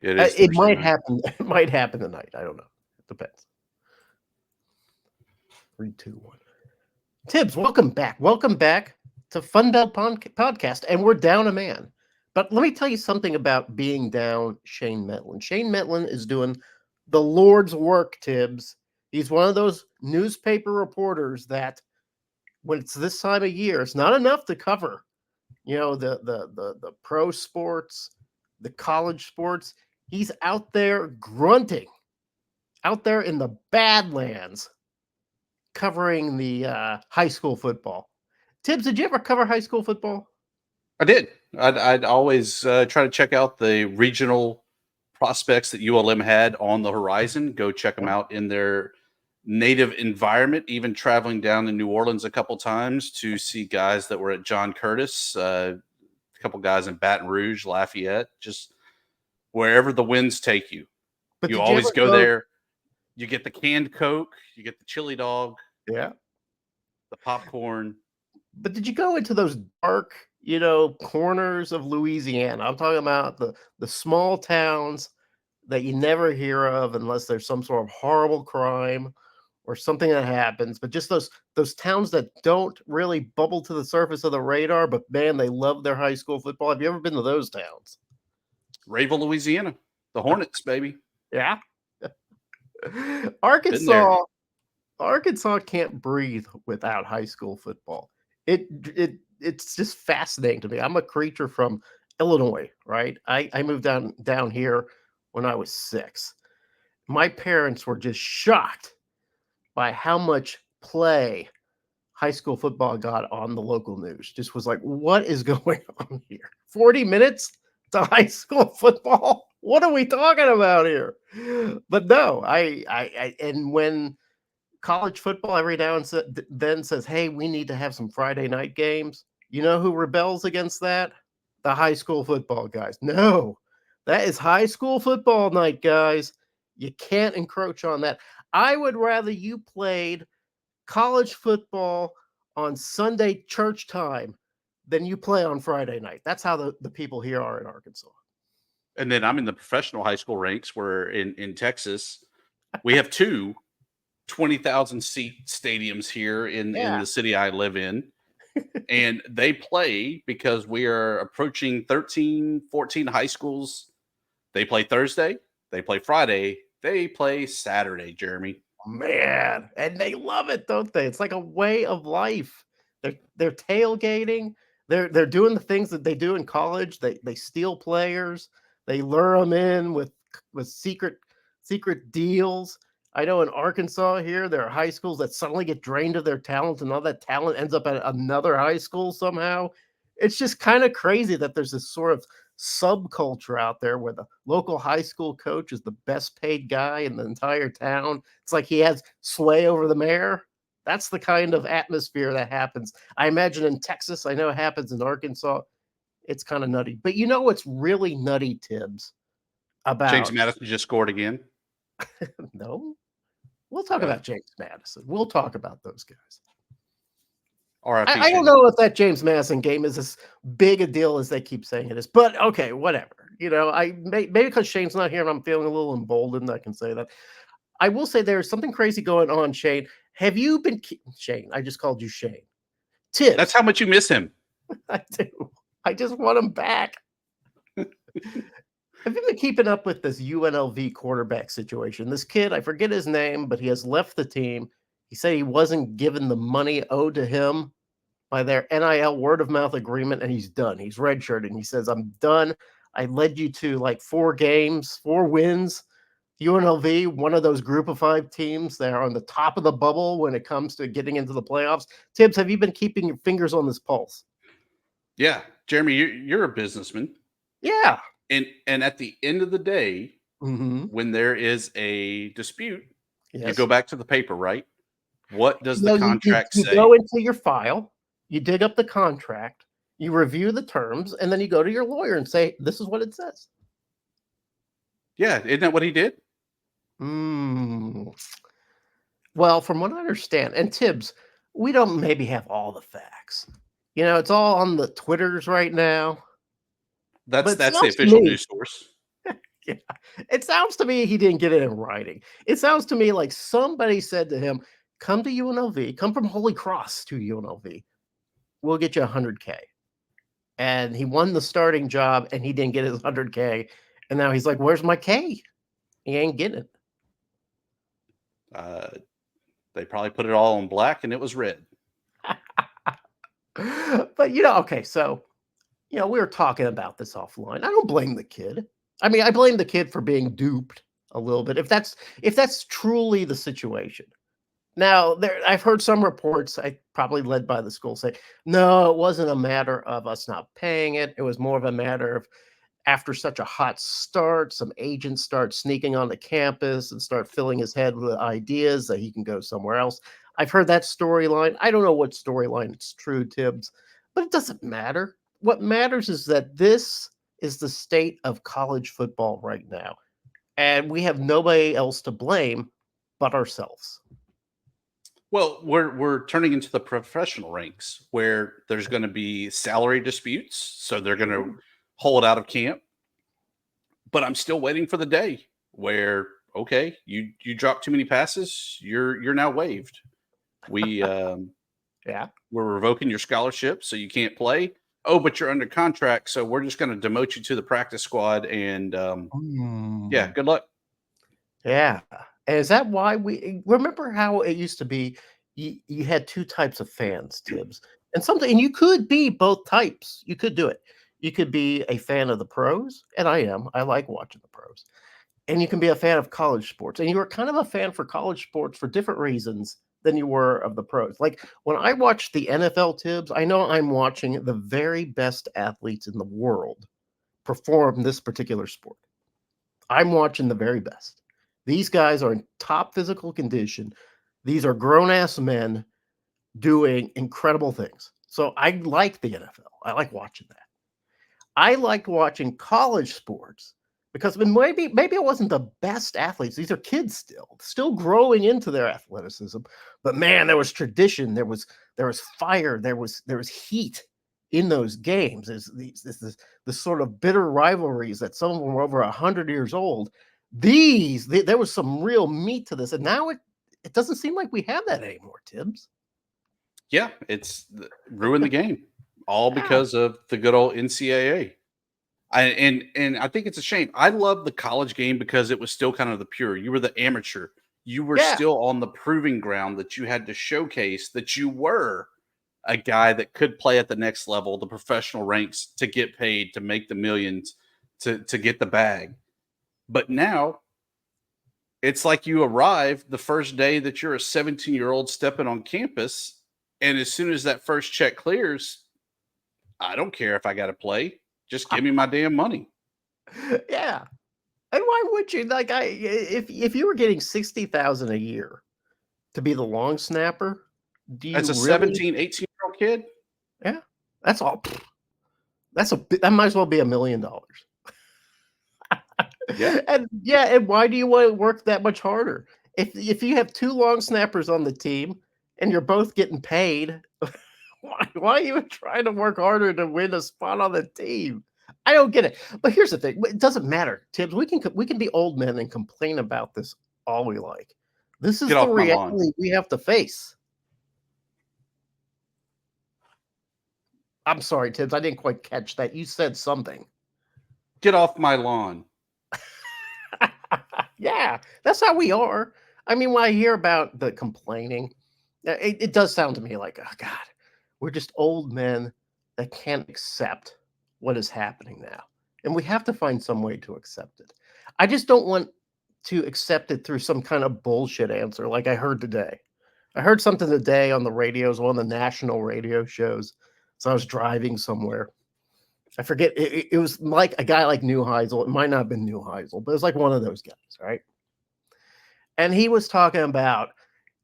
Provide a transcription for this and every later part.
It is It Thursday might night. happen. It might happen tonight. I don't know. It depends. 3, 2, 1. Tibbs, welcome back. Welcome back to SunBelt podcast, and we're down a man. But let me tell you something about being down Shane Metlin. Shane Metlin is doing the Lord's work, Tibbs. He's one of those newspaper reporters that when it's this time of year, it's not enough to cover, the pro sports, the college sports. He's out there grunting, out there in the Badlands, covering the high school football. Tibbs, did you ever cover high school football? I did. I'd always try to check out the regional prospects that ULM had on the horizon. Go check them out in their native environment. Even traveling down to New Orleans a couple times to see guys that were at John Curtis, a couple guys in Baton Rouge, Lafayette, just wherever the winds take you. But You did you always ever go go? there. You get the canned Coke, you get the chili dog, Yeah. the popcorn. But did you go into those dark, corners of Louisiana? I'm talking about the small towns that you never hear of unless there's some sort of horrible crime or something that happens. But just those towns that don't really bubble to the surface of the radar, but man, they love their high school football. Have you ever been to those towns? Rayville, Louisiana. The Hornets, baby. Yeah. Been there. Arkansas can't breathe without high school football. It's just fascinating to me. I'm a creature from Illinois, right? I moved down here when I was 6. My parents were just shocked by how much play high school football got on the local news. Just was like, what is going on here? 40 minutes to high school football? What are we talking about here? But no, and when college football every now and then says, hey, we need to have some Friday night games. You know who rebels against that? The high school football guys. No, that is high school football night, guys. You can't encroach on that. I would rather you played college football on Sunday church time than you play on Friday night. That's how the people here are in Arkansas. And then I'm in the professional high school ranks where in Texas, we have two 20,000 seat stadiums here in Yeah. the city I live in. And they play because we are approaching 13, 14 high schools. They play Thursday, they play Friday, they play Saturday, Jeremy. Man, and they love it, don't they? It's like a way of life. They're tailgating. They're doing the things that they do in college. They steal players. They lure them in with secret deals. I know in Arkansas here, there are high schools that suddenly get drained of their talent, and all that talent ends up at another high school somehow. It's just kind of crazy that there's this sort of subculture out there where the local high school coach is the best paid guy in the entire town. It's like he has sway over the mayor. That's the kind of atmosphere that happens. I imagine in Texas. I know it happens in Arkansas. It's kind of nutty. But you know what's really nutty, Tibbs, James about Madison just scored again. no? We'll talk Uh, about James Madison. We'll talk about those guys. RIP I don't Shane. know if that James Madison game is as big a deal as they keep saying it is, but okay, whatever. Maybe because Shane's not here and I'm feeling a little emboldened, I can say that. I will say there's something crazy going on, Shane. Have you been Shane? I just called you Shane. That's Tibbs. how much you miss him. I do. I just want him back. Have you been keeping up with this UNLV quarterback situation? This kid, I forget his name, but he has left the team. He said he wasn't given the money owed to him by their NIL word of mouth agreement, and he's done. He's redshirted. And he says, I'm done. I led you to like 4 games, 4 wins. UNLV, one of those group of 5 teams that are on the top of the bubble when it comes to getting into the playoffs. Tibbs, have you been keeping your fingers on this pulse? Yeah, Jeremy, you're a businessman. Yeah. And at the end of the day, Mm-hmm. when there is a dispute, you Yes. go back to the paper, right? What does the You, contract you say? go into your file, you dig up the contract, you review the terms, and then you go to your lawyer and say, this is what it says. Yeah, isn't that what he did? Mm. Well, from what I understand, and Tibbs, we don't maybe have all the facts. It's all on the Twitters right now. But That's it the sounds to official me, news source. Yeah. It sounds to me he didn't get it in writing. It sounds to me like somebody said to him, "Come to UNLV, come from Holy Cross to UNLV. We'll get you 100K." And he won the starting job and he didn't get his 100K. And now he's like, "Where's my K?" He ain't getting it. Uh, they probably put it all on black and it was red. But okay, so we were talking about this offline. I don't blame the kid. I mean, I blame the kid for being duped a little bit if that's truly the situation. Now, I've heard some reports, probably led by the school, say, no, it wasn't a matter of us not paying it. It was more of a matter of after such a hot start, some agents start sneaking onto campus and start filling his head with ideas that he can go somewhere else. I've heard that storyline. I don't know what storyline it's true, Tibbs, but it doesn't matter. What matters is that this is the state of college football right now, and we have nobody else to blame but ourselves. Well, we're turning into the professional ranks where there's going to be salary disputes, so they're going to hold out of camp. But I'm still waiting for the day where okay, you drop too many passes, you're now waived. We Yeah. we're revoking your scholarship, so you can't play. Oh, but you're under contract, so we're just going to demote you to the practice squad, and yeah, Mm. good luck. Yeah. And is that why we remember how it used to be? You had two types of fans, Tibbs, and you could be both types. You could do it. You could be a fan of the pros, and I am. I like watching the pros, and you can be a fan of college sports, and you were kind of a fan for college sports for different reasons than you were of the pros. Like when I watch the NFL, Tibbs, I know I'm watching the very best athletes in the world perform this particular sport. I'm watching the very best. These guys are in top physical condition. These are grown ass men doing incredible things. So I like the NFL. I like watching that. I like watching college sports because maybe it wasn't the best athletes. These are kids still growing into their athleticism. But man, there was tradition. There was fire. There was heat in those games. There's this sort of bitter rivalries that some of them were over 100 years old. There was some real meat to this, and now it doesn't seem like we have that anymore, Tibbs. Yeah, ruined the game all Yeah, because of the good old NCAA. And I think it's a shame. I love the college game because it was still kind of the pure. You were the amateur. You were yeah. still on the proving ground that you had to showcase that you were a guy that could play at the next level, the professional ranks, to get paid, to make the millions, to get the bag. But now it's like you arrive the first day that you're a 17-year-old stepping on campus, and as soon as that first check clears, I don't care if I got to play. Just give me my damn money. Yeah. And why would you? Like if you were getting 60,000 a year to be the long snapper, do As you a really? 17, 18-year-old kid, Yeah. That's all. That might as well be $1 million. yeah. And yeah, and why do you want to work that much harder? If you have two long snappers on the team and you're both getting paid, why are you trying to work harder to win a spot on the team? I don't get it. But here's the thing: it doesn't matter, Tibbs. We can be old men and complain about this all we like. This is Get the off my lawn. reality we have to face. I'm sorry, Tibbs. I didn't quite catch that. You said something. Get off my lawn. Yeah, that's how we are. I mean, when I hear about the complaining, it does sound to me like, oh God, we're just old men that can't accept what is happening now. And we have to find some way to accept it. I just don't want to accept it through some kind of bullshit answer like I heard today. I heard something today on the radios, one of the national radio shows. So I was driving somewhere. I forget. It was like a guy like Neuheisel. It might not have been Neuheisel, but it was like one of those guys, right? And he was talking about,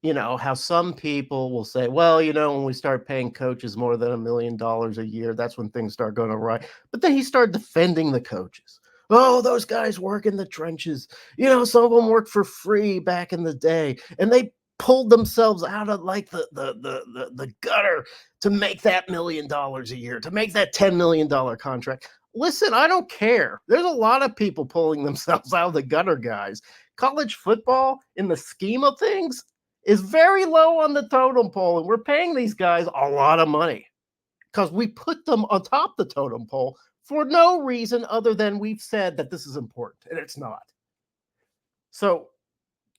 how some people will say, well, when we start paying coaches more than $1 million a year, that's when things start going right. But then he started defending the coaches. Oh, those guys work in the trenches. Some of them worked for free back in the day, and they pulled themselves out of like the gutter to make that $1 million a year, to make that $10 million contract. Listen, I don't care. There's a lot of people pulling themselves out of the gutter, guys. College football, in the scheme of things, is very low on the totem pole, and we're paying these guys a lot of money because we put them on top the totem pole for no reason other than we've said that this is important, and it's not. So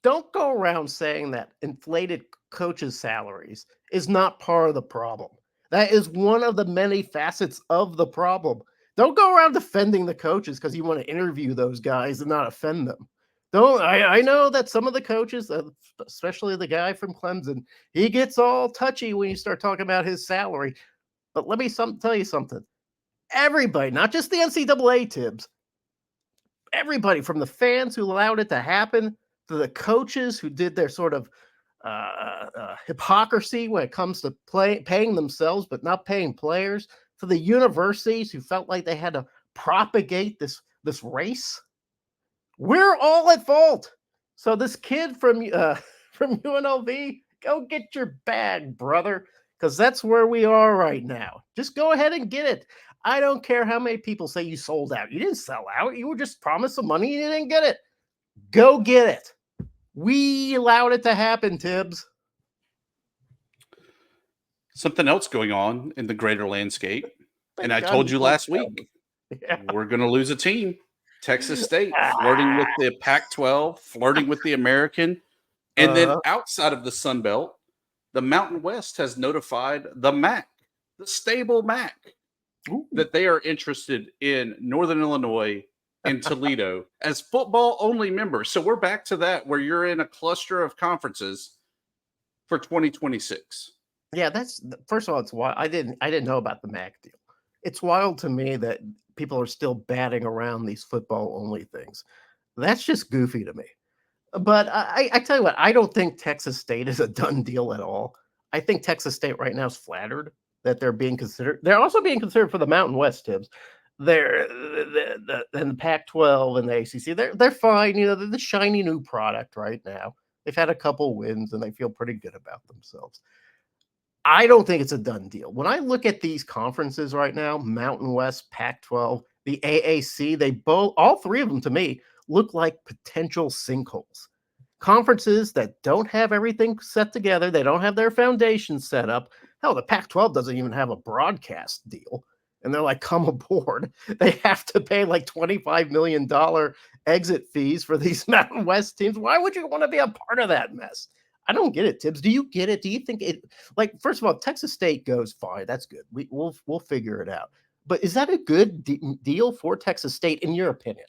don't go around saying that inflated coaches' salaries is not part of the problem. That is one of the many facets of the problem. Don't go around defending the coaches because you want to interview those guys and not offend them. Don't I know that some of the coaches, especially the guy from Clemson, he gets all touchy when you start talking about his salary. But let me tell you something. Everybody, not just the NCAA Tibbs, everybody from the fans who allowed it to happen to the coaches who did their sort of hypocrisy when it comes to paying themselves but not paying players, to the universities who felt like they had to propagate this race. We're all at fault. So this kid from from UNLV, go get your bag, brother, because that's where we are right now. Just go ahead and get it. I don't care how many people say you sold out. You didn't sell out. You were just promised some money and you didn't get it. Go get it. We allowed it to happen, Tibbs. Something else going on in the greater landscape. And I God told you last tell week, me. Yeah. we're going to lose a team. Texas State flirting with the Pac-12, flirting with the American. And then outside of the Sun Belt, the Mountain West has notified the MAC, the stable MAC, that they are interested in Northern Illinois and Toledo as football-only members. So we're back to that where you're in a cluster of conferences for 2026. Yeah, that's first of all, it's wild. I didn't know about the MAC deal. It's wild to me that people are still batting around these football-only things. That's just goofy to me. But I tell you what, I don't think Texas State is a done deal at all. I think Texas State right now is flattered that they're being considered. They're also being considered for the Mountain West, Tibbs. They're and the Pac-12 and the ACC. They're fine. You know, they're the shiny new product right now. They've had a couple wins and they feel pretty good about themselves. I don't think it's a done deal. When I look at these conferences right now, Mountain West, Pac-12, the AAC, all three of them to me look like potential sinkholes. Conferences that don't have everything set together, they don't have their foundation set up. Hell, the Pac-12 doesn't even have a broadcast deal. And they're like, come aboard. They have to pay like $25 million exit fees for these Mountain West teams. Why would you want to be a part of that mess? I don't get it, Tibbs. Do you get it? Do you think it, like, first of all, Texas State goes, fine, that's good. We'll figure it out. But is that a good deal for Texas State, in your opinion?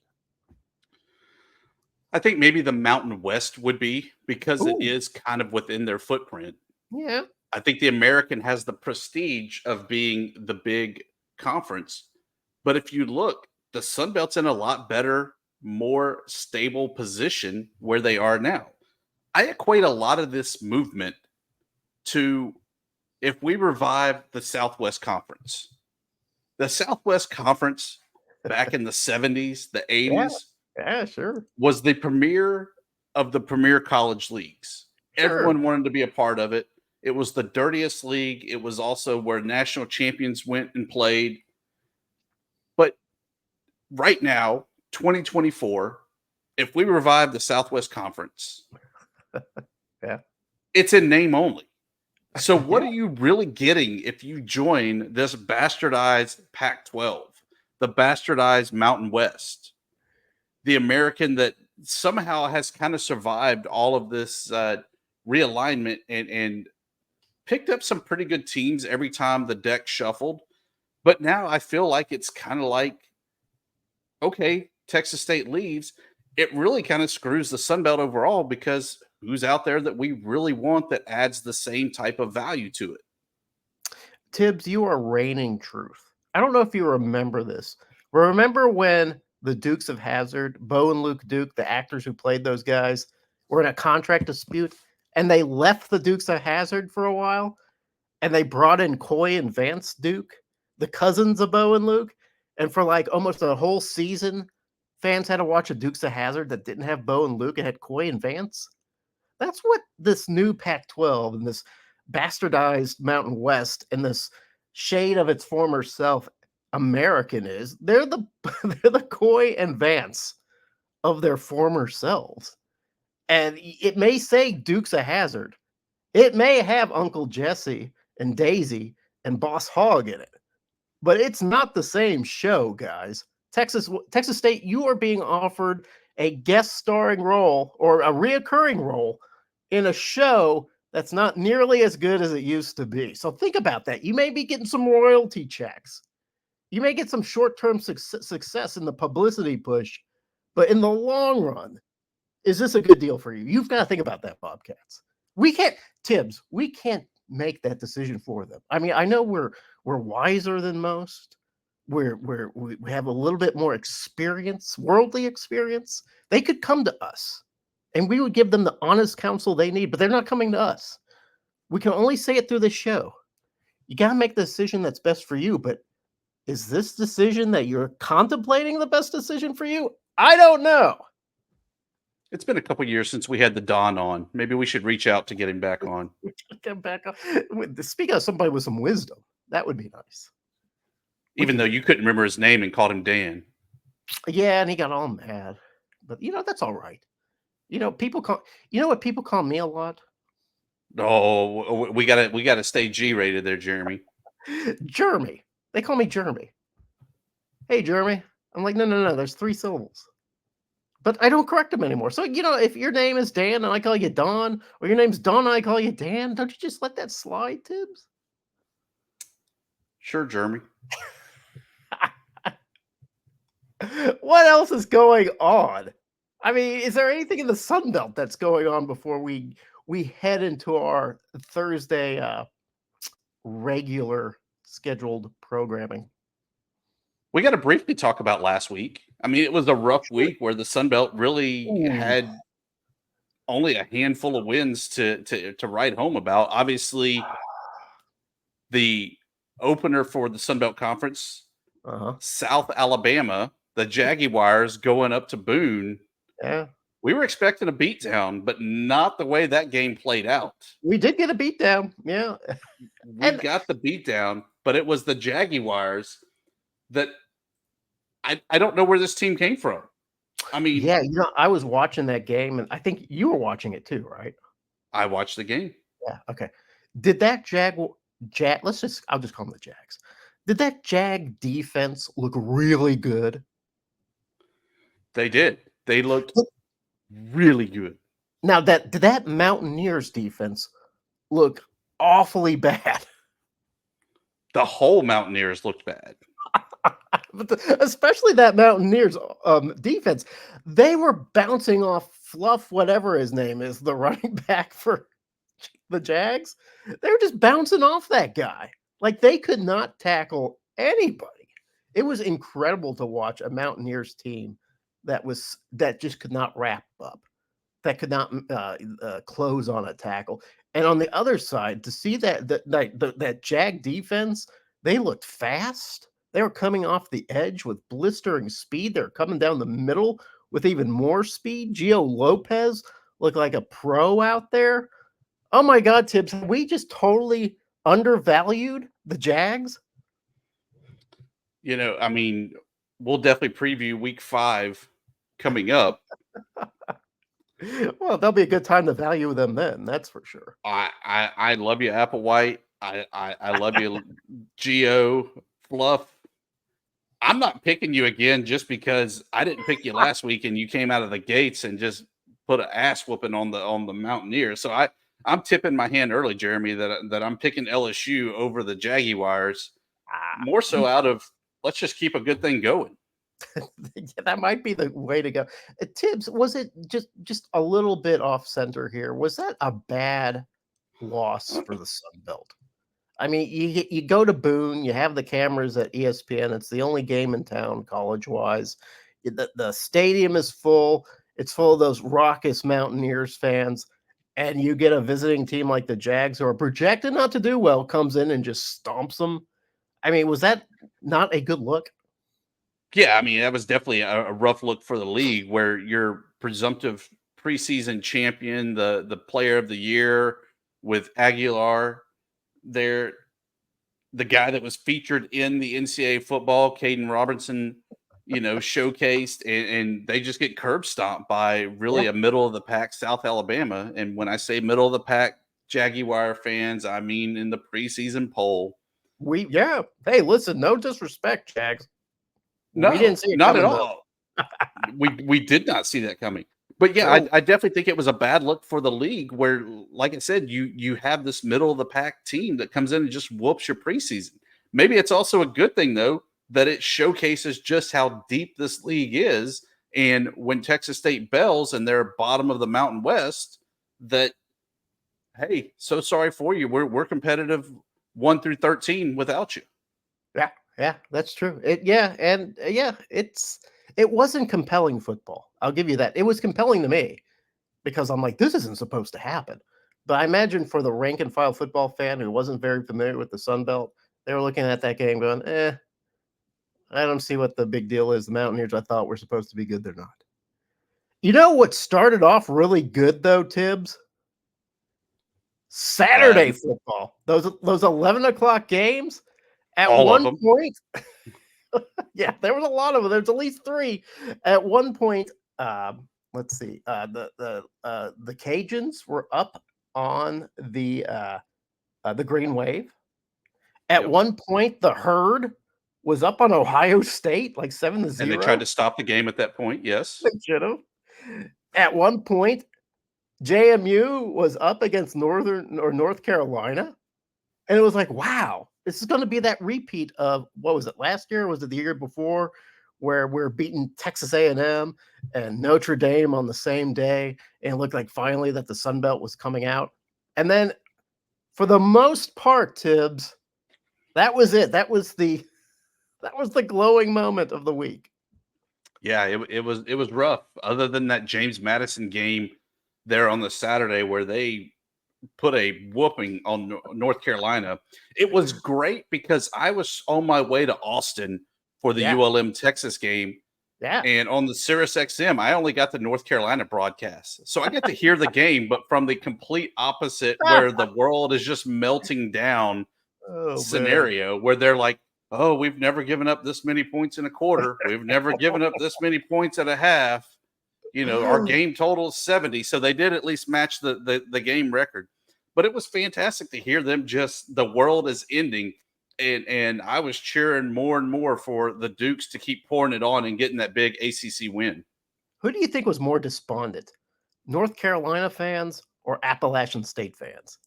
I think maybe the Mountain West would be because it Ooh. is kind of within their footprint. Yeah. I think the American has the prestige of being the big conference. But if you look, the Sun Belt's in a lot better, more stable position where they are now. I equate a lot of this movement to if we revive the Southwest Conference. The Southwest Conference back in the 70s, the 80s, Yeah, sure. was the premier of the premier college leagues. Sure. Everyone wanted to be a part of it. It was the dirtiest league. It was also where national champions went and played. But right now, 2024, if we revive the Southwest Conference, Yeah. it's in name only. So what Yeah. are you really getting if you join this bastardized Pac-12, the bastardized Mountain West, the American that somehow has kind of survived all of this realignment and picked up some pretty good teams every time the deck shuffled. But now I feel like it's kind of like, okay, Texas State leaves. It really kind of screws the Sun Belt overall because who's out there that we really want that adds the same type of value to it? Tibbs, you are reigning truth. I don't know if you remember this, but remember when the Dukes of Hazzard, Bo and Luke Duke, the actors who played those guys, were in a contract dispute and they left the Dukes of Hazzard for a while and they brought in Coy and Vance Duke, the cousins of Bo and Luke, and for like almost a whole season, fans had to watch a Dukes of Hazzard that didn't have Bo and Luke. It had Coy and Vance. That's what this new Pac-12 and this bastardized Mountain West and this shade of its former self. American is they're the they're the Coy and Vance of their former selves. And it may say Dukes of Hazard. It may have Uncle Jesse and Daisy and Boss Hogg in it, but it's not the same show, guys. Texas State, you are being offered a guest starring role or a reoccurring role in a show that's not nearly as good as it used to be. So think about that. You may be getting some royalty checks. You may get some short-term success in the publicity push, but in the long run, is this a good deal for you? You've got to think about that, Bobcats. We can't, Tibbs, we can't make that decision for them. I mean, I know we're wiser than most. We have a little bit more experience, worldly experience. They could come to us and we would give them the honest counsel they need, but they're not coming to us. We can only say it through the show. You got to make the decision that's best for you, but is this decision that you're contemplating the best decision for you? I don't know. It's been a couple years since we had the Don on. Maybe we should reach out to get him back on. Get back on. Speaking of somebody with some wisdom, that would be nice. Even though you couldn't remember his name and called him Dan. Yeah, and he got all mad. But that's all right. People call what people call me a lot? Oh, we gotta stay G rated there, Jeremy. Jeremy. They call me Jeremy. Hey, Jeremy. I'm like, no. There's 3 syllables. But I don't correct them anymore. So, if your name is Dan and I call you Don, or your name's Don and I call you Dan, don't you just let that slide, Tibbs? Sure, Jeremy. What else is going on? I mean, is there anything in the SunBelt that's going on before we head into our Thursday regular scheduled programming? We got to briefly talk about last week. I mean, it was a rough week where the SunBelt really had only a handful of wins to write home about. Obviously, the opener for the SunBelt Conference, South Alabama, the Jaguars going up to Boone. Yeah. We were expecting a beatdown, but not the way that game played out. We did get a beatdown. Yeah. We got the beatdown, but it was the Jaguars that I don't know where this team came from. I mean, yeah, I was watching that game, and I think you were watching it too, right? I watched the game. Yeah. Okay. Did that I'll just call them the Jags. Did that Jag defense look really good? They did. They looked really good. Now did that Mountaineers defense look awfully bad? The whole Mountaineers looked bad. But especially that Mountaineers defense, they were bouncing off Fluff, whatever his name is, the running back for the Jags. They were just bouncing off that guy. Like they could not tackle anybody. It was incredible to watch a Mountaineers team that just could not wrap up, that could not close on a tackle. And on the other side, to see that Jag defense, they looked fast. They were coming off the edge with blistering speed. They're coming down the middle with even more speed. Gio Lopez looked like a pro out there. Oh my God, Tibbs, have we just totally undervalued the Jags? I mean, we'll definitely preview week 5 coming up. Well, that'll be a good time to value them then. That's for sure. I love you, Applewhite. I love you, Gio, Fluff. I'm not picking you again just because I didn't pick you last week and you came out of the gates and just put an ass whooping on the Mountaineers. So I'm tipping my hand early, Jeremy, that I'm picking LSU over the Jaguars. More so out of let's just keep a good thing going. Yeah, that might be the way to go. Tibbs, was it just a little bit off center here? Was that a bad loss for the SunBelt? I mean, you go to Boone, you have the cameras at ESPN. It's the only game in town, college-wise. The stadium is full. It's full of those raucous Mountaineers fans. And you get a visiting team like the Jags, who are projected not to do well, comes in and just stomps them. I mean, was that not a good look? Yeah, I mean, that was definitely a rough look for the league where your presumptive preseason champion, the player of the year with Aguilar, they're the guy that was featured in the NCAA football, Caden Robertson, showcased, and they just get curb stomped by Yeah. really a middle of the pack South Alabama. And when I say middle of the pack Jaguar fans, I mean in the preseason poll. Yeah. Hey, listen, no disrespect, Jags. We didn't No, see it not at coming, though. all. We did not see that coming. But yeah, No. I definitely think it was a bad look for the league where, like I said, you have this middle of the pack team that comes in and just whoops your preseason. Maybe it's also a good thing though that it showcases just how deep this league is. And when Texas State bells and they're bottom of the Mountain West, that hey, so sorry for you. We're competitive 1 through 13 without you. Yeah, yeah, that's true. It wasn't compelling football. I'll give you that. It was compelling to me because I'm like, this isn't supposed to happen. But I imagine for the rank and file football fan who wasn't very familiar with the Sun Belt, they were looking at that game going, I don't see what the big deal is. The Mountaineers, I thought were supposed to be good. They're not. You know what started off really good though, Tibbs? Uh, Saturday football. Those 11 o'clock games. At all of one them. point, yeah, there was a lot of them. There's at least three. At one point, let's see, the Cajuns were up on the Green Wave. At Yep. one point, the Herd was up on Ohio State, like 7 to And they tried 0. to stop the game at that point. They Yes. should have. At one point, JMU was up against North Carolina. And it was like, wow, this is going to be that repeat of what was it last year? Or was it the year before, where we're beating Texas A&M and Notre Dame on the same day, and it looked like finally that the Sun Belt was coming out. And then, for the most part, Tibbs, that was it. That was the glowing moment of the week. Yeah, it was rough. Other than that James Madison game there on the Saturday where they put a whooping on North Carolina, it was great because I was on my way to Austin for the Yeah, ULM Texas game. yeah. And on the Sirius XM, I only got the North Carolina broadcast. So I get to hear the game, but from the complete opposite, where the world is just melting down Oh man. scenario where they're like, oh, we've never given up this many points in a quarter. We've never given up this many points at a half. Our game total is 70. So they did at least match the game record. But it was fantastic to hear them just the world is ending. And I was cheering more and more for the Dukes to keep pouring it on and getting that big ACC win. Who do you think was more despondent, North Carolina fans or Appalachian State fans?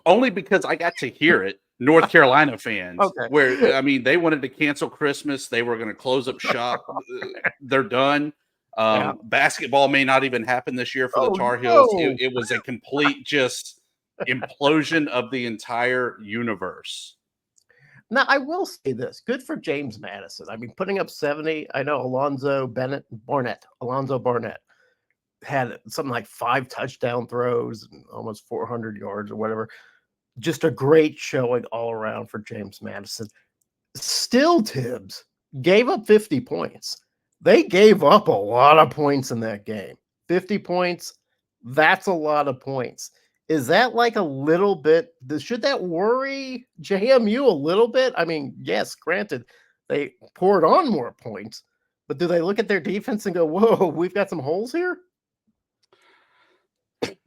Only because I got to hear it. North Carolina fans, Okay. where I mean, they wanted to cancel Christmas. They were going to close up shop. They're done. Yeah. Basketball may not even happen this year for the Oh, Tar Heels. It, no. it was a complete just implosion of the entire universe. Now, I will say this. Good for James Madison. I mean, putting up 70. I know Alonzo Barnett had something like 5 touchdown throws and almost 400 yards or whatever. Just a great showing all around for James Madison. Still, Tibbs gave up 50 points. They gave up a lot of points in that game. 50 points, that's a lot of points. Is that like a little bit? Should that worry JMU a little bit? I mean, yes, granted, they poured on more points, but do they look at their defense and go, whoa, we've got some holes here?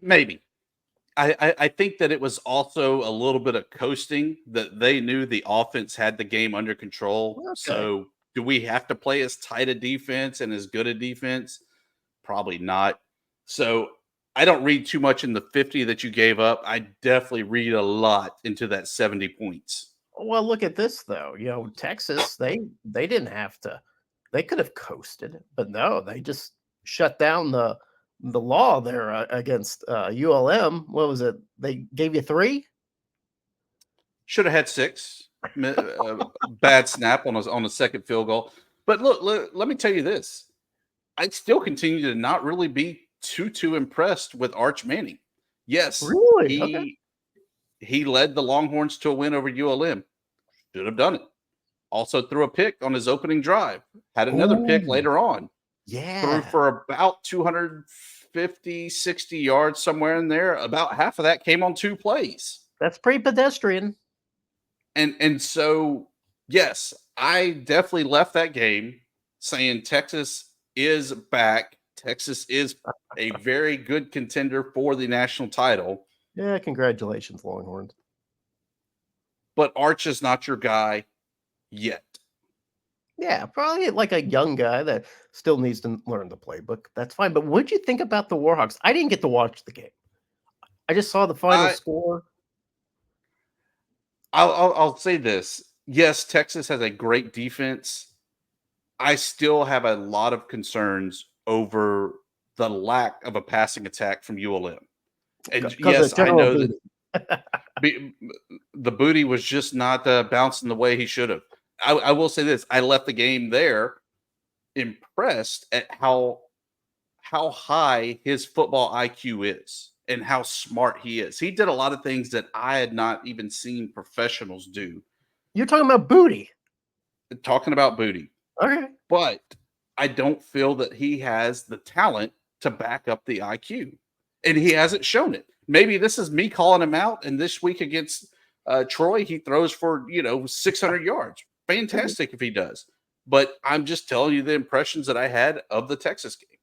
Maybe. I think that it was also a little bit of coasting that they knew the offense had the game under control. Okay. So do we have to play as tight a defense and as good a defense? Probably not. So I don't read too much in the 50 that you gave up. I definitely read a lot into that 70 points. Well, look at this though. Texas, they didn't have to. They could have coasted, but no, they just shut down the law there against ULM. What was it? They gave you 3? Should have had 6. Bad snap on a second field goal. But look, let me tell you this. I still continue to not really be too impressed with Arch Manning. Yes, Really? Okay. he led the Longhorns to a win over ULM. Should have done it. Also threw a pick on his opening drive. Had another pick Ooh, later on. Threw yeah. for about 250, 60 yards somewhere in there. About half of that came on 2 plays. That's pretty pedestrian. And so yes, I definitely left that game saying Texas is back. Texas is a very good contender for the national title, Yeah, congratulations, Longhorns. but Arch is not your guy yet. Yeah, probably like a young guy that still needs to learn the playbook. That's fine. But what'd you think about the Warhawks? I didn't get to watch the game. I just saw the final I score. I'll say this. Yes, Texas has a great defense. I still have a lot of concerns over the lack of a passing attack from ULM. And Because yes, of I General know that Booty. be, the booty was just not bouncing the way he should have. I will say this: I left the game there impressed at how high his football IQ is and how smart he is. He did a lot of things that I had not even seen professionals do. You're talking about Booty. Talking about booty, Okay. but I don't feel that he has the talent to back up the IQ, and he hasn't shown it. Maybe this is me calling him out, and this week against Troy, he throws for 600 yards. Fantastic if he does, but I'm just telling you the impressions that I had of the Texas game.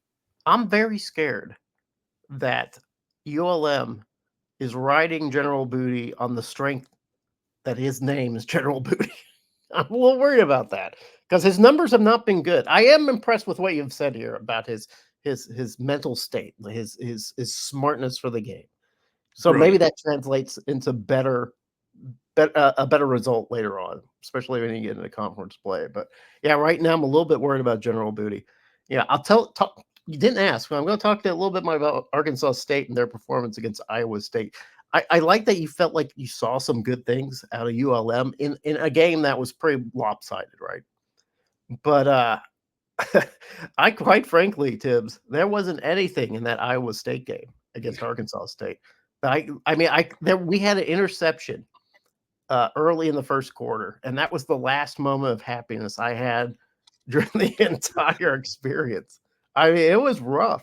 I'm very scared that ULM is riding General Booty on the strength that his name is General Booty. I'm a little worried about that because his numbers have not been good. I am impressed with what you've said here about his mental state, his smartness for the game. So maybe Brilliant. that translates into a better result later on, especially when you get into conference play. But yeah, right now I'm a little bit worried about General Booty. Yeah, I'll talk. You didn't ask, but I'm going to talk to you a little bit more about Arkansas State and their performance against Iowa State. I like that you felt like you saw some good things out of ULM in a game that was pretty lopsided, right? But I quite frankly, Tibbs, there wasn't anything in that Iowa State game against Arkansas State. We had an interception early in the first quarter, and that was the last moment of happiness I had during the entire experience. I mean, it was rough.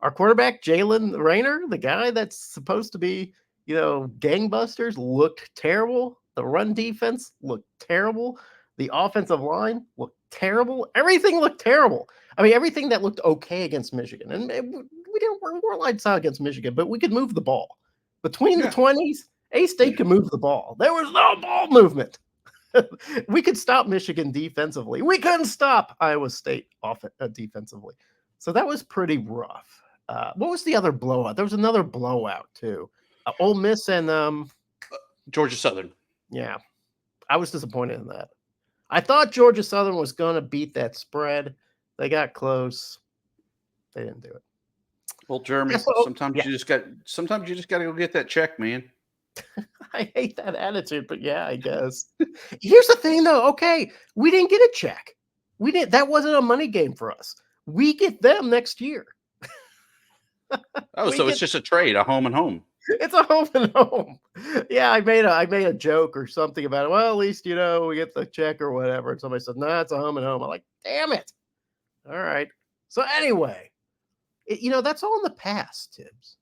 Our quarterback, Jalen Rayner, the guy that's supposed to be, gangbusters, looked terrible. The run defense looked terrible. The offensive line looked terrible. Everything looked terrible. I mean, everything that looked okay against Michigan. And we're lights out against Michigan, but we could move the ball. Between the Yeah. 20s, A-State could move the ball. There was no ball movement. We could stop Michigan defensively. We couldn't stop Iowa State defensively. So that was pretty rough. What was the other blowout? There was another blowout too. Ole Miss and Georgia Southern. yeah, I was disappointed in that. I thought Georgia Southern was going to beat that spread. They got close. They didn't do it. Well, Jeremy, sometimes you just got to go get that check, man. I hate that attitude, but yeah, I guess. Here's the thing, though. Okay, we didn't get a check. We didn't. That wasn't a money game for us. We get them next year. Oh, so it's just a trade, a home and home. It's a home and home. Yeah, I made a joke or something about it. Well, at least we get the check or whatever. And somebody said, "No, it's a home and home." I'm like, "Damn it!" All right. So anyway, that's all in the past, Tibbs.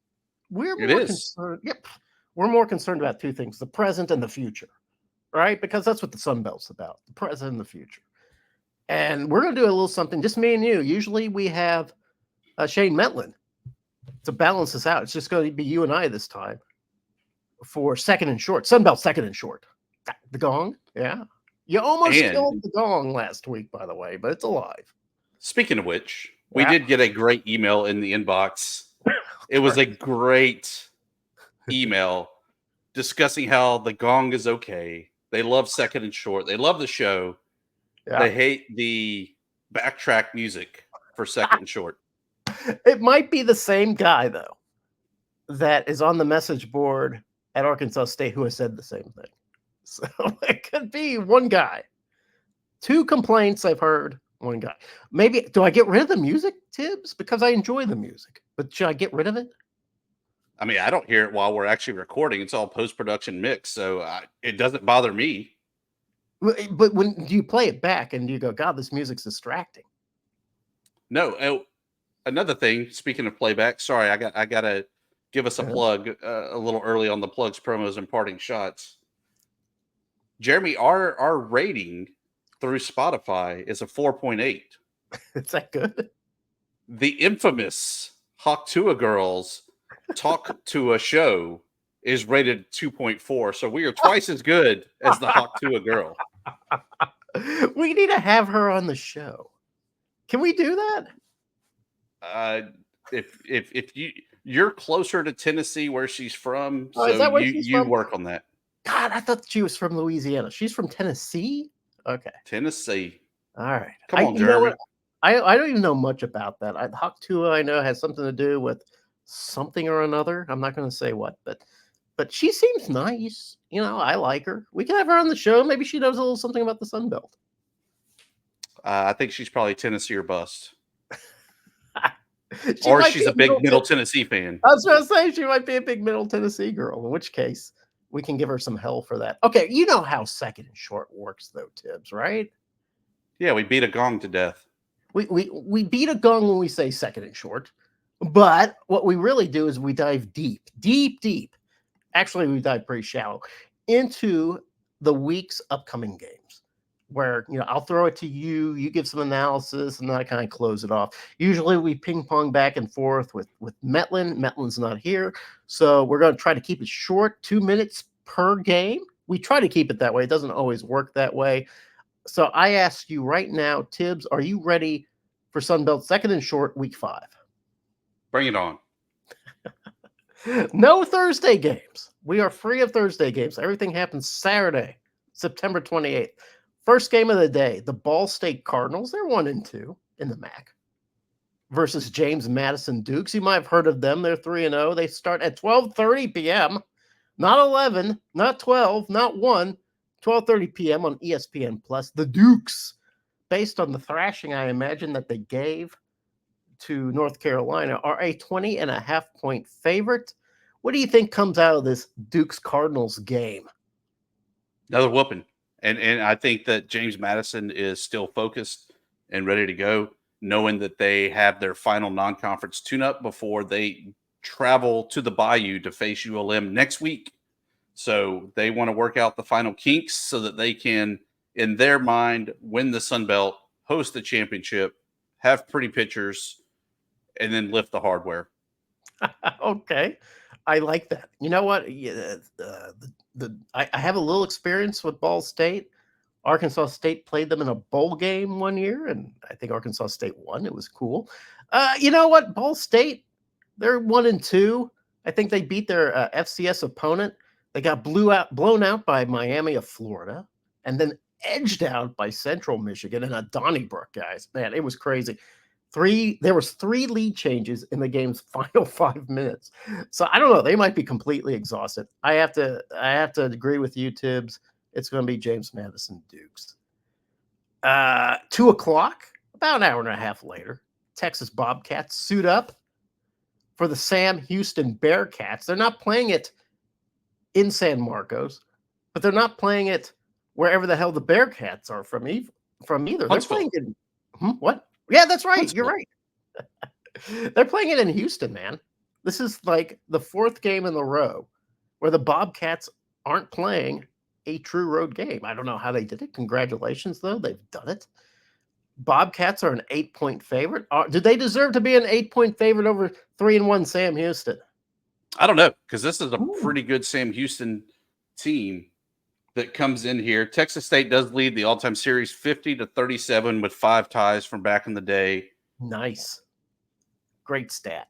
We're It more is. concerned. Yep. We're more concerned about two things: the present and the future, right? Because that's what the SunBelt's about: the present and the future. And we're going to do a little something, just me and you. Usually we have Shane Metlin to balance this out. It's just going to be you and I this time for second and short. SunBelt second and short. The gong, yeah. You almost killed the gong last week, by the way, but it's alive. Speaking of which, we did get a great email in the inbox. It was a great email discussing how the gong is okay. They love second and short. They love the show. Yeah. They hate the backtrack music for second and short. It might be the same guy, though, that is on the message board at Arkansas State who has said the same thing. So it could be one guy. Two complaints I've heard, one guy. Maybe, do I get rid of the music, Tibbs? Because I enjoy the music. But should I get rid of it? I mean, I don't hear it while we're actually recording. It's all post-production mix, so it doesn't bother me. But when you play it back and you go, God, this music's distracting. No. Another thing, speaking of playback, sorry, I gotta give us a Uh-huh. plug a little early on the plugs, promos, and parting shots. Jeremy, our rating through Spotify is a 4.8. Is that good? The infamous Hawk Tuah Girls Talk to a Show is rated 2.4. So we are twice as good as the Hawk Tuah Girl. We need to have her on the show. Can we do that? If you're closer to Tennessee where she's from, Oh, is so that where she's you from? work on that. God, I thought she was from Louisiana. She's from Tennessee? Okay. Tennessee. All right. Come on, You know Jeremy. what? I don't even know much about that. Hawk Tuah, I know, has something to do with something or another. I'm not going to say what, but she seems nice. You know, I like her. We can have her on the show. Maybe she knows a little something about the SunBelt. I think she's probably Tennessee or bust. She Or might she's be a a big Middle Tennessee fan. I was going to say she might be a big Middle Tennessee girl, in which case we can give her some hell for that. Okay, you know how second and short works, though, Thibs, right? Yeah, we beat a gong to death. We beat a gong when we say second and short, but what we really do is we dive deep. Actually, we dive pretty shallow into the week's upcoming games. Where I'll throw it to you, you give some analysis, and then I kind of close it off. Usually, we ping pong back and forth with Metlin. Metlin's not here, so we're going to try to keep it short, 2 minutes per game. We try to keep it that way. It doesn't always work that way. So I ask you right now, Thibs, are you ready for SunBelt second and short week 5? Bring it on. No Thursday games. We are free of Thursday games. Everything happens Saturday, September 28th. First game of the day, the Ball State Cardinals. They're 1-2 in the MAC versus James Madison Dukes. You might have heard of them. They're 3-0. They start at 12:30 p.m. Not 11, not 12, not 1. 12:30 p.m. on ESPN Plus. The Dukes, based on the thrashing I imagine that they gave to North Carolina, are a 20.5-point favorite. What do you think comes out of this Dukes Cardinals game? Another whooping. And I think that James Madison is still focused and ready to go, knowing that they have their final non-conference tune-up before they travel to the Bayou to face ULM next week. So they want to work out the final kinks so that they can, in their mind, win the Sun Belt, host the championship, have pretty pictures, and then lift the hardware. Okay, I like that. You know what? Yeah, I have a little experience with Ball State. Arkansas State played them in a bowl game one year, and I think Arkansas State won. It was cool. You know what? Ball State, they're 1-2. I think they beat their FCS opponent. They got blown out by Miami of Florida, and then edged out by Central Michigan in a Donnybrook, guys. Man, it was crazy. There was 3 lead changes in the game's final 5 minutes. So I don't know. They might be completely exhausted. I have to agree with you, Thibs. It's going to be James Madison Dukes. 2 o'clock, about an hour and a half later, Texas Bobcats suit up for the Sam Houston Bearcats. They're not playing it in San Marcos, but they're not playing it wherever the hell the Bearcats are from either. They're Huntsville. playing it. What? Yeah, that's right. Huntsville. You're right. They're playing it in Houston, man. This is like the 4th game in a row where the Bobcats aren't playing a true road game. I don't know how they did it. Congratulations, though. They've done it. Bobcats are an 8-point favorite. Do they deserve to be an 8-point favorite over 3-1 Sam Houston? I don't know, because this is a Ooh. pretty good Sam Houston team that comes in here. Texas State does lead the all-time series 50-37 with 5 ties from back in the day. Nice. Great stat.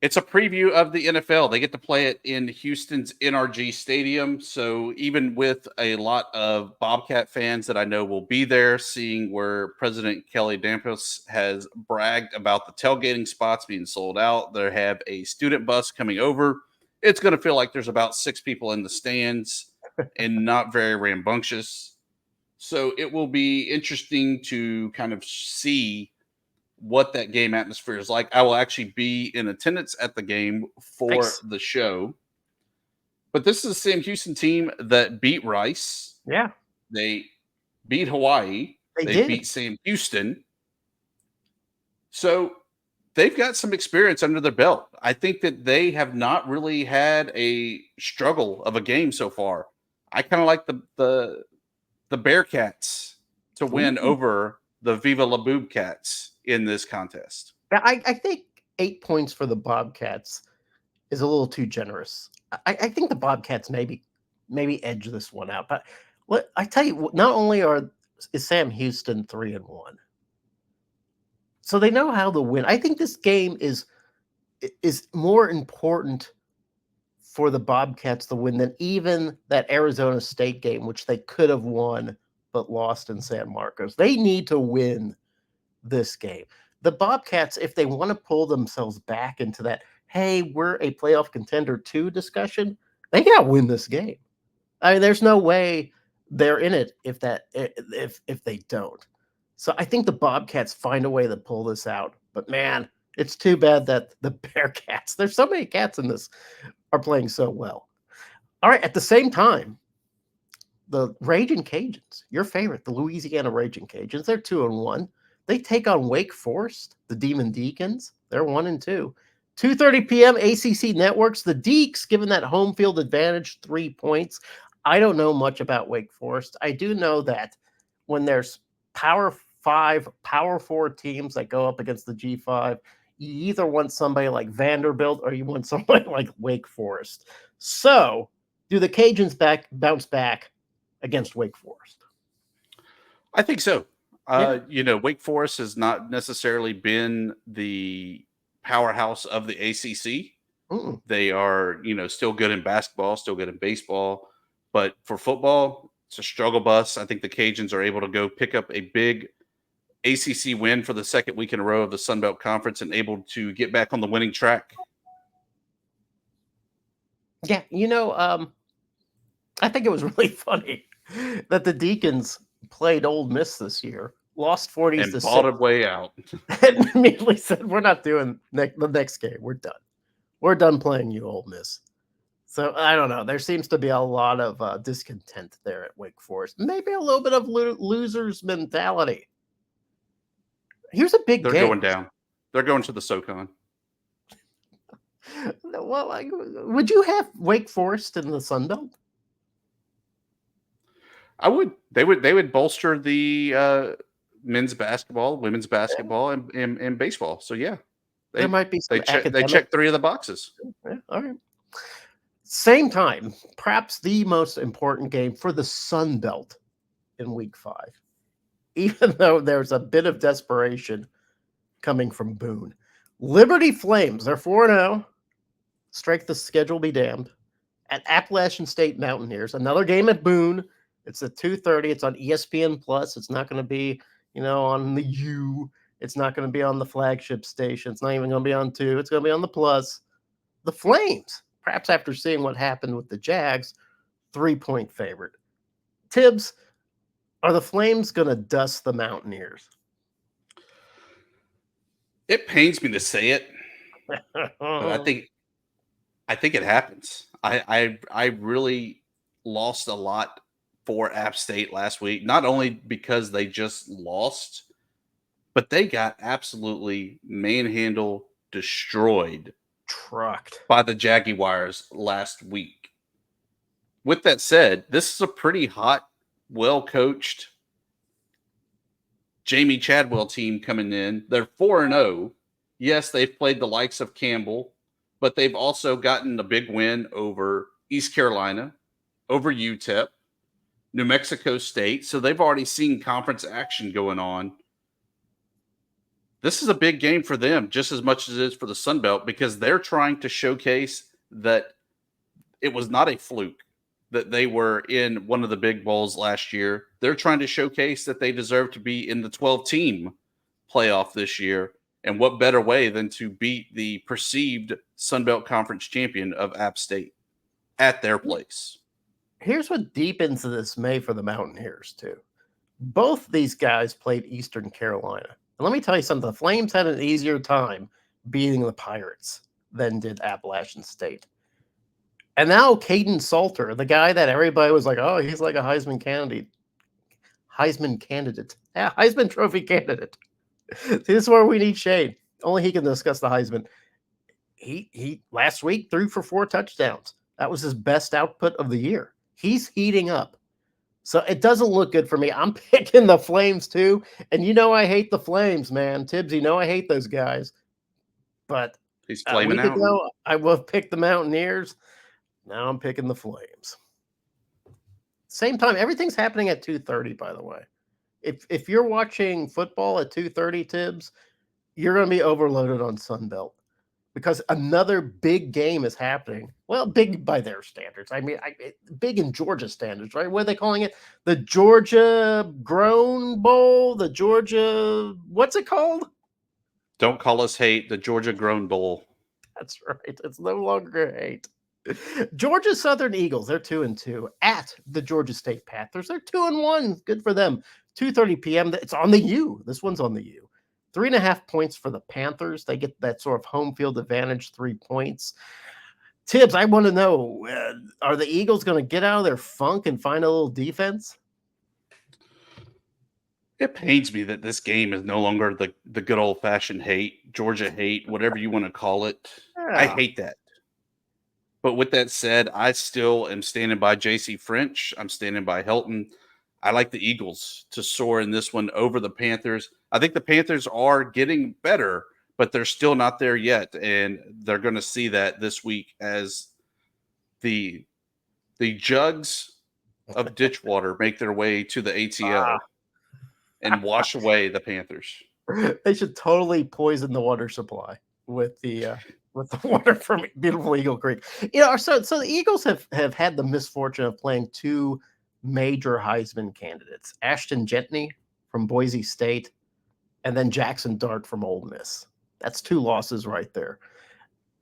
It's a preview of the NFL. They get to play it in Houston's NRG Stadium. So even with a lot of Bobcat fans that I know will be there, seeing where President Kelly Dampus has bragged about the tailgating spots being sold out, they have a student bus coming over. It's going to feel like there's about 6 people in the stands and not very rambunctious. So it will be interesting to kind of see what that game atmosphere is like. I will actually be in attendance at the game for Nice. the show. But this is the Sam Houston team that beat Rice. Yeah. They beat Hawaii. They They did. beat Sam Houston. So they've got some experience under their belt. I think that they have not really had a struggle of a game so far. I kind of like the Bearcats to win Ooh. over the Viva La Boob Cats in this contest. I think 8 points for the Bobcats is a little too generous. I think the Bobcats maybe edge this one out. But I tell you, not only is Sam Houston 3-1, so they know how to win. I think this game is more important for the Bobcats to win than even that Arizona State game, which they could have won but lost in San Marcos. They need to win this game. The Bobcats, if they want to pull themselves back into that, hey, we're a playoff contender too discussion, they got to win this game. I mean, there's no way they're in it if they don't. So I think the Bobcats find a way to pull this out. But man, it's too bad that the Bearcats, there's so many cats in this, are playing so well. All right, at the same time, the Raging Cajuns, your favorite, the Louisiana Raging Cajuns, they're 2-1. They take on Wake Forest, the Demon Deacons. They're 1-2. 2:30 p.m. ACC Networks. The Deeks, given that home field advantage, 3 points. I don't know much about Wake Forest. I do know that when there's Power 5, Power 4 teams that go up against the G5, you either want somebody like Vanderbilt or you want somebody like Wake Forest. So, do the Cajuns bounce back against Wake Forest? I think so. Yeah. Wake Forest has not necessarily been the powerhouse of the ACC. Mm-mm. They are, still good in basketball, still good in baseball, but for football, it's a struggle bus. I think the Cajuns are able to go pick up a big ACC win for the second week in a row of the SunBelt Conference and able to get back on the winning track. Yeah, I think it was really funny that the Deacons played Old Miss this year, lost 40s And to bought 6, a way out. and immediately said, "We're not doing the next game. We're done. We're done playing you, Old Miss." So I don't know. There seems to be a lot of discontent there at Wake Forest. Maybe a little bit of losers mentality. Here's a big They're game. going down. They're going to the SoCon. Well, would you have Wake Forest in the Sun Belt? I would. They would bolster the men's basketball, women's basketball, and baseball. So yeah, There they might be some they academic. check 3 of the boxes. Yeah, all right. Same time, perhaps the most important game for the Sun Belt in Week 5, even though there's a bit of desperation coming from Boone. Liberty Flames, they're 4-0. Strike the schedule be damned. At Appalachian State Mountaineers, another game at Boone. It's at 2:30. It's on ESPN Plus. It's not going to be, on the U. It's not going to be on the flagship station. It's not even going to be on 2. It's going to be on the Plus. The Flames, perhaps after seeing what happened with the Jags, 3-point favorite. Thibs, are the Flames going to dust the Mountaineers? It pains me to say it, but I think it happens. I really lost a lot for App State last week, not only because they just lost, but they got absolutely manhandled, destroyed Trucked. by the Jaguars last week. With that said, this is a pretty hot, well coached Jamie Chadwell team coming in. They're 4-0. Yes, they've played the likes of Campbell, but they've also gotten a big win over East Carolina, over UTEP, New Mexico State. So they've already seen conference action going on. This is a big game for them, just as much as it is for the Sun Belt, because they're trying to showcase that it was not a fluke that they were in one of the big bowls last year. They're trying to showcase that they deserve to be in the 12-team playoff this year. And what better way than to beat the perceived Sun Belt Conference champion of App State at their place? Here's what deepens the dismay for the Mountaineers, too. Both these guys played Eastern Carolina. And let me tell you something. The Flames had an easier time beating the Pirates than did Appalachian State. And now Caden Salter, the guy that everybody was like, oh, he's like a Heisman candidate. Yeah, Heisman Trophy candidate. This is where we need Shane. only he can discuss the Heisman. He last week threw for 4 touchdowns. That was his best output of the year. He's heating up. So it doesn't look good for me. I'm picking the Flames too. And you know I hate the Flames, man. Tibbs, you know I hate those guys. But He's a flaming week out. ago, I would have picked the Mountaineers. Now I'm picking the Flames. Same time, everything's happening at 2:30, by the way. If you're watching football at 2:30, Tibbs, you're going to be overloaded on SunBelt because another big game is happening. Well, big by their standards. I mean, big in Georgia standards, right? What are they calling it? The Georgia Grown Bowl? The Georgia, what's it called? Don't call us hate. The Georgia Grown Bowl. That's right. It's no longer hate. Georgia Southern Eagles, they're 2-2 at the Georgia State Panthers. They're 2-1. Good for them. 2:30 p.m. It's on the U. This one's on the U. 3.5 points for the Panthers. They get that sort of home field advantage, 3 points. Tibbs, I want to know, are the Eagles going to get out of their funk and find a little defense? It pains me that this game is no longer the good old fashioned hate, Georgia hate, whatever you want to call it. I Yeah. hate that. But with that said, I still am standing by JC French. I'm standing by Helton. I like the Eagles to soar in this one over the Panthers. I think the Panthers are getting better, but they're still not there yet. And they're going to see that this week as the jugs of ditch water make their way to the ATL and wash away the Panthers. They should totally poison the water supply with the water from beautiful Eagle Creek. So the Eagles have had the misfortune of playing 2 major Heisman candidates: Ashton Jentney from Boise State, and then Jackson Dart from Ole Miss. That's 2 losses right there.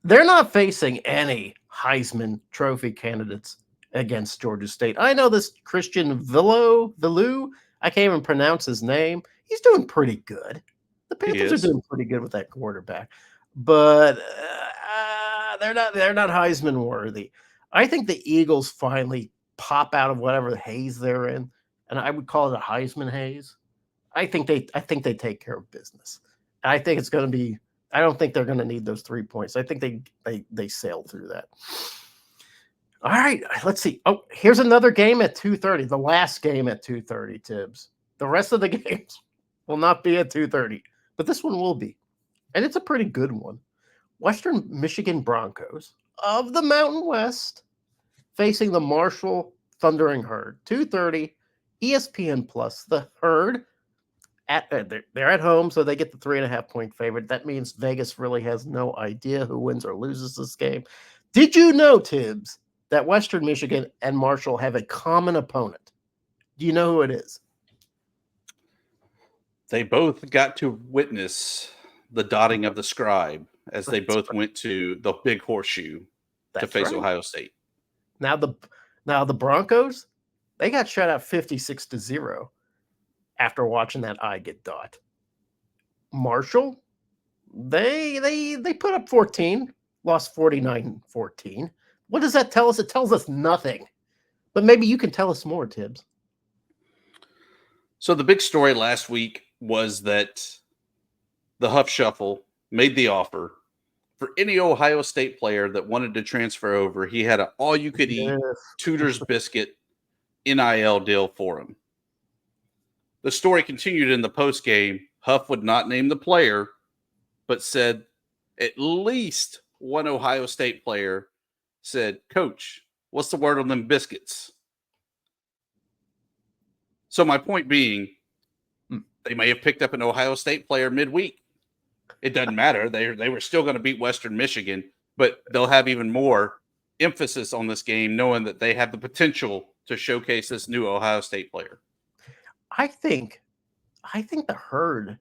They're not facing any Heisman Trophy candidates against Georgia State. I know this Christian Villu. I can't even pronounce his name. He's doing pretty good. The He Panthers are is. doing pretty good with that quarterback, but they're not Heisman worthy. I think the Eagles finally pop out of whatever haze they're in, and I would call it a Heisman haze. I think they take care of business. I think it's going to be. I don't think they're going to need those 3 points. I think they sail through that. All right, let's see. Oh, here's another game at 2:30. The last game at 2:30, Tibbs. The rest of the games will not be at 2:30, but this one will be. And it's a pretty good one. Western Michigan Broncos of the Mountain West facing the Marshall Thundering Herd. 2:30, ESPN Plus. The Herd they're at home, so they get the 3.5 point favorite. That means Vegas really has no idea who wins or loses this game. Did you know, Tibbs, that Western Michigan and Marshall have a common opponent? Do you know who it is? They both got to witness the dotting of the scribe as they That's both right. went to the big horseshoe to That's face right. Ohio State. Now the Broncos, they got shut out 56-0 after watching that eye get dot. Marshall, they put up 14, lost 49-14. What does that tell us? It tells us nothing. But maybe you can tell us more, Tibbs. So the big story last week was that the Huff Shuffle made the offer for any Ohio State player that wanted to transfer over. He had an all-you-could-eat Yes. Tudor's biscuit NIL deal for him. The story continued in the post game. Huff would not name the player, but said at least one Ohio State player said, "Coach, what's the word on them biscuits?" So my point being, they may have picked up an Ohio State player midweek. It doesn't matter. They were still going to beat Western Michigan, but they'll have even more emphasis on this game, knowing that they have the potential to showcase this new Ohio State player. I think the Herd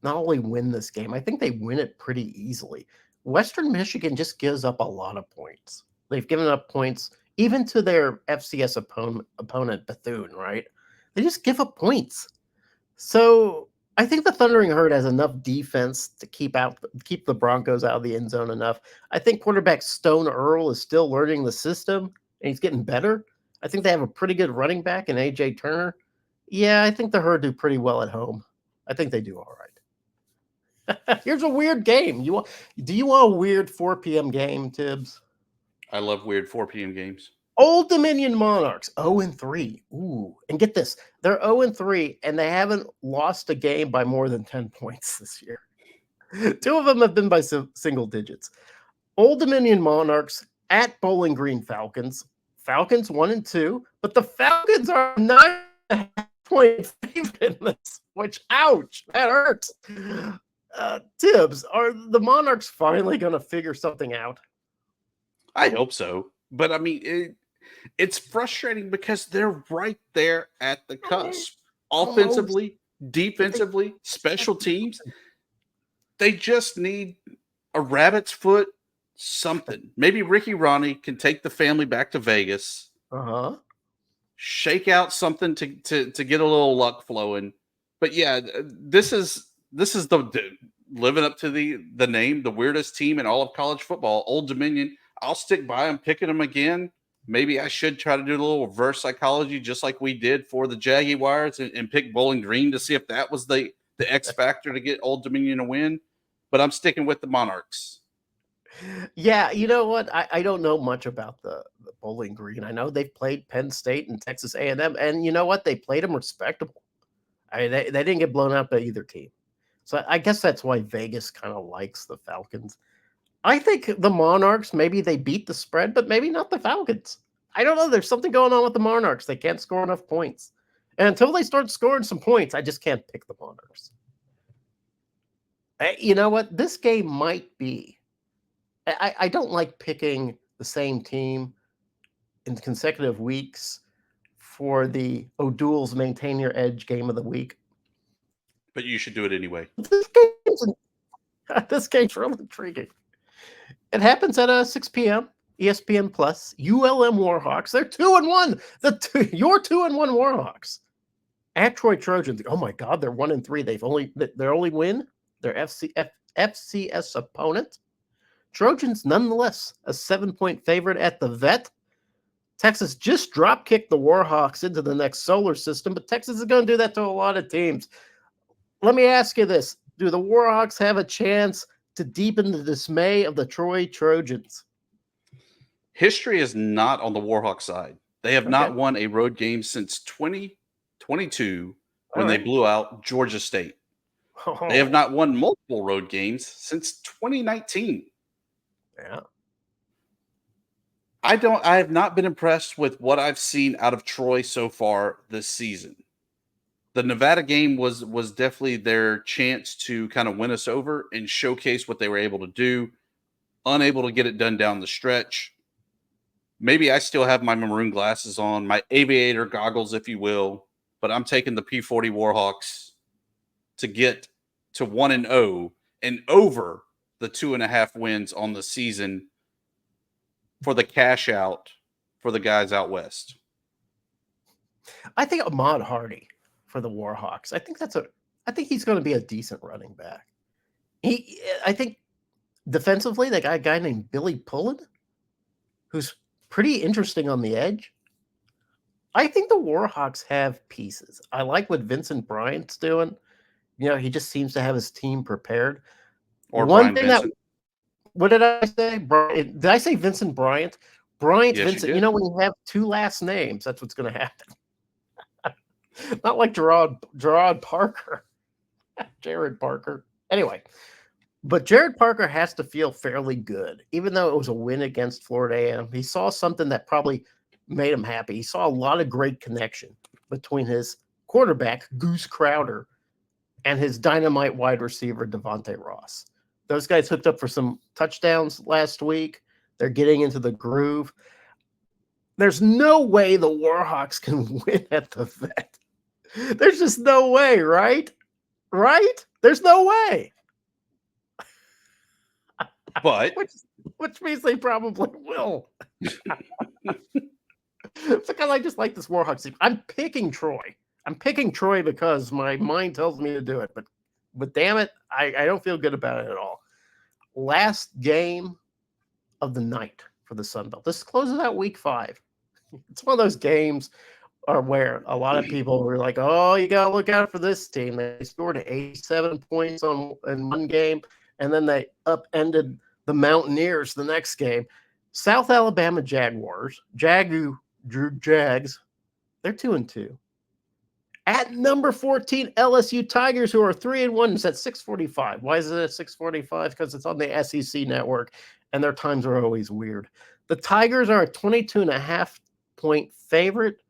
not only win this game, I think they win it pretty easily. Western Michigan just gives up a lot of points. They've given up points even to their FCS opponent Bethune, right? They just give up points. So I think the Thundering Herd has enough defense to keep the Broncos out of the end zone enough. I think quarterback Stone Earl is still learning the system and he's getting better. I think they have a pretty good running back in AJ Turner. Yeah, I think the Herd do pretty well at home. I think they do all right. Here's a weird game. Do you want a weird 4 p.m. game, Tibbs? I love weird 4 p.m. games. Old Dominion Monarchs, 0-3. Ooh, and get this, they're 0-3, and they haven't lost a game by more than 10 points this year. 2 of them have been by single digits. Old Dominion Monarchs at Bowling Green Falcons. Falcons 1-2, but the Falcons are 9.5 favorite in this, which, ouch, that hurts. Tibbs, are the Monarchs finally going to figure something out? I hope so. But I mean, it's frustrating because they're right there at the cusp. Offensively, defensively, special teams. They just need a rabbit's foot, something. Maybe Ricky Ronnie can take the family back to Vegas. Shake out something to get a little luck flowing. But yeah, this is the living up to the name, the weirdest team in all of college football, Old Dominion. I'll stick by them, picking them again. Maybe I should try to do a little reverse psychology, just like we did for the Jaguars, and pick Bowling Green to see if that was the X factor to get Old Dominion a win. But I'm sticking with the Monarchs. Yeah, you know what? I don't know much about the Bowling Green. I know they've played Penn State and Texas A&M, and you know what? They played them respectable. They didn't get blown out by either team. So I guess that's why Vegas kind of likes the Falcons. I think the Monarchs, maybe they beat the spread, but maybe not the Falcons. I don't know. There's something going on with the Monarchs. They can't score enough points. And until they start scoring some points, I just can't pick the Monarchs. You know what? This game might be. I don't like picking the same team in consecutive weeks for the O'Doul's Maintain Your Edge game of the week. But you should do it anyway. This game's real intriguing. It happens at 6 p.m. ESPN Plus. ULM Warhawks. They're 2-1. Your 2-1 Warhawks at Troy Trojans. Oh my God, they're 1-3. Their only win, their FCS opponent. Trojans, nonetheless, a 7-point favorite at the Vet. Texas just drop kicked the Warhawks into the next solar system, but Texas is going to do that to a lot of teams. Let me ask you this. Do the Warhawks have a chance to deepen the dismay of the Troy Trojans? History is not on the Warhawk side. They have not won a road game since 2022 when they blew out Georgia State. They have not won multiple road games since 2019. Yeah. I have not been impressed with what I've seen out of Troy so far this season. The Nevada game was definitely their chance to kind of win us over and showcase what they were able to do. Unable to get it done down the stretch. Maybe I still have my maroon glasses on, my aviator goggles, if you will, but I'm taking the P40 Warhawks to get to 1-0 and over the 2.5 wins on the season for the cash out for the guys out west. I think Ahmad Hardy for the Warhawks. I think he's going to be a decent running back. I think defensively, they got a guy named Billy Pullen, who's pretty interesting on the edge. I think the Warhawks have pieces. I like what Vincent Bryant's doing. You know, he just seems to have his team prepared. Or Brian Vincent. What did I say? Brian, did I say Vincent Bryant? Bryant Yes, Vincent. You know, when you have two last names, that's what's going to happen. Not like Gerard Parker. Jared Parker. Anyway, but Jared Parker has to feel fairly good, even though it was a win against Florida A&M. He saw something that probably made him happy. He saw a lot of great connection between his quarterback, Goose Crowder, and his dynamite wide receiver, Devontae Ross. Those guys hooked up for some touchdowns last week. They're getting into the groove. There's no way the Warhawks can win at the Vet. There's just no way, right? Right? There's no way. But which means they probably will. Because I just like this Warhawks team. I'm picking Troy. I'm picking Troy because my mind tells me to do it. But damn it, I don't feel good about it at all. Last game of the night for the SunBelt. This closes out week 5. It's one of those games are where a lot of people were like, "Oh, you got to look out for this team. They scored 87 points in one game, and then they upended the Mountaineers the next game." South Alabama Jaguars, Jags, they're 2-2. At number 14, LSU Tigers, who are 3-1. It's at 6:45. Why is it at 6:45? Because it's on the SEC network, and their times are always weird. The Tigers are a 22.5-point favorite,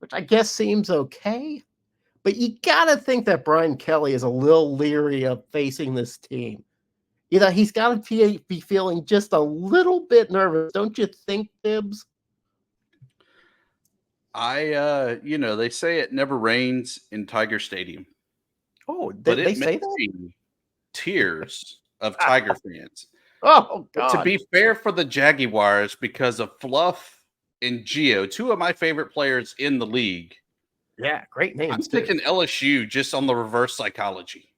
which I guess seems okay. But you got to think that Brian Kelly is a little leery of facing this team. He's got to be feeling just a little bit nervous. Don't you think, Thibs? They say it never rains in Tiger Stadium, Oh, but they it may say that? be tears of Tiger fans. Oh, But to God. be fair for the Jaguars, because of Fluff and Geo, two of my favorite players in the league, Yeah, great I'm names, too. picking LSU just on the reverse psychology.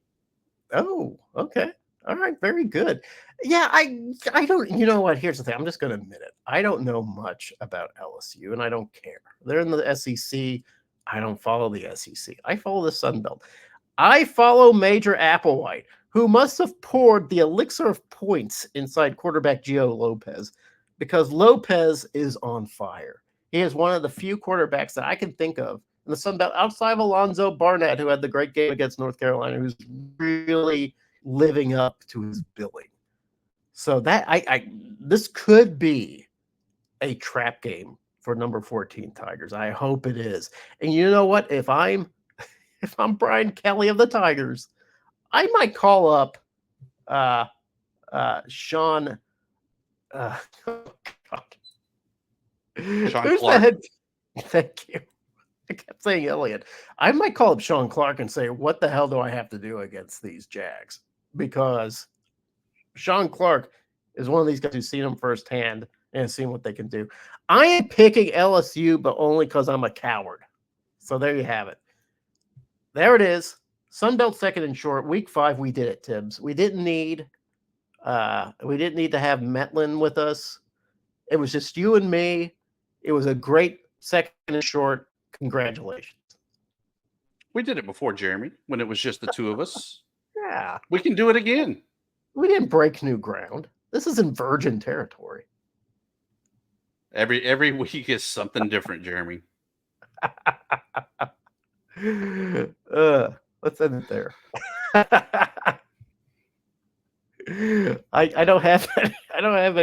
Oh, okay. All right, very good. Yeah, I don't, you know what? Here's the thing. I'm just going to admit it. I don't know much about LSU, and I don't care. They're in the SEC. I don't follow the SEC. I follow the SunBelt. I follow Major Applewhite, who must have poured the elixir of points inside quarterback Gio Lopez, because Lopez is on fire. He is one of the few quarterbacks that I can think of in the Sun Belt outside of Alonzo Barnett, who had the great game against North Carolina, who's really living up to his billing. So that this could be a trap game for number 14 Tigers. I hope it is. And you know what? If I'm Brian Kelly of the Tigers, I might call up Sean. Oh God. Sean Who's the Clark. head? Thank you. I kept saying Elliott. I might call up Sean Clark and say, what the hell do I have to do against these Jags? Because Sean Clark is one of these guys who's seen them firsthand and seen what they can do. I am picking LSU, but only because I'm a coward. So there you have it. There it is. Sunbelt second and short. Week 5, we did it, Tibbs. We didn't need to have Metlin with us. It was just you and me. It was a great second and short. Congratulations. We did it before, Jeremy, when it was just the two of us. Yeah. We can do it again. We didn't break new ground. This is in virgin territory. Every week is something different, Jeremy. Let's end it there. I don't have any, I don't have